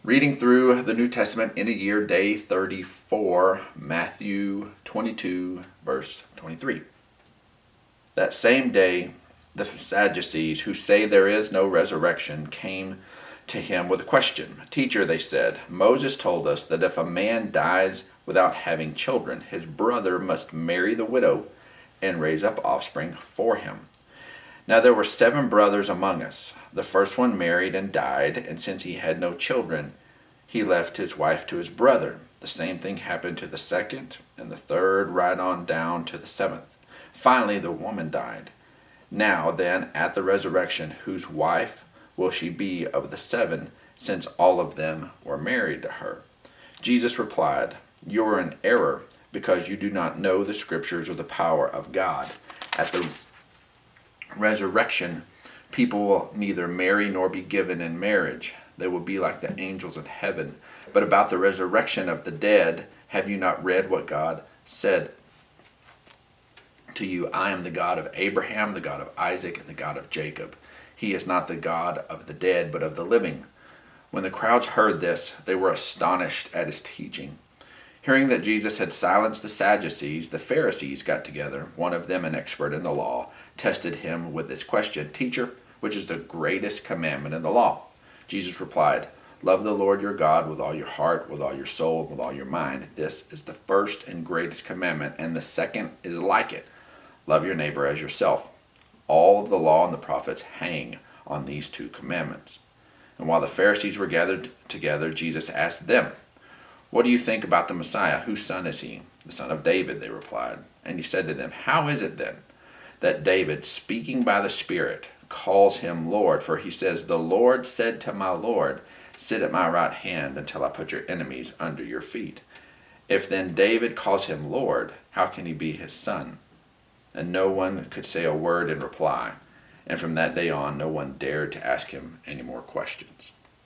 Reading through the New Testament in a year, day 34, Matthew 22, verse 23. That same day, the Sadducees, who say there is no resurrection, came to him with a question. Teacher, they said, Moses told us that if a man dies without having children, his brother must marry the widow and raise up offspring for him. Now there were 7 brothers among us. The first one married and died, and since he had no children, he left his wife to his brother. The same thing happened to the second, and the third, right on down to the 7th. Finally, the woman died. Now then, at the resurrection, whose wife will she be of the 7, since all of them were married to her? Jesus replied, You are in error, because you do not know the Scriptures or the power of God. At the resurrection, people will neither marry nor be given in marriage. They will be like the angels in heaven. But about the resurrection of the dead, have you not read what God said to you? I am the God of Abraham, the God of Isaac, and the God of Jacob. He is not the God of the dead, but of the living. When the crowds heard this, they were astonished at his teaching. Hearing that Jesus had silenced the Sadducees, the Pharisees got together. One of them, an expert in the law, tested him with this question, Teacher, which is the greatest commandment in the law? Jesus replied, Love the Lord your God with all your heart, with all your soul, and with all your mind. This is the first and greatest commandment, and the second is like it. Love your neighbor as yourself. All of the law and the prophets hang on these 2 commandments. And while the Pharisees were gathered together, Jesus asked them, What do you think about the Messiah? Whose son is he? The son of David, they replied. And he said to them, How is it then that David, speaking by the Spirit, calls him Lord? For he says, The Lord said to my Lord, Sit at my right hand until I put your enemies under your feet. If then David calls him Lord, how can he be his son? And no one could say a word in reply. And from that day on, no one dared to ask him any more questions.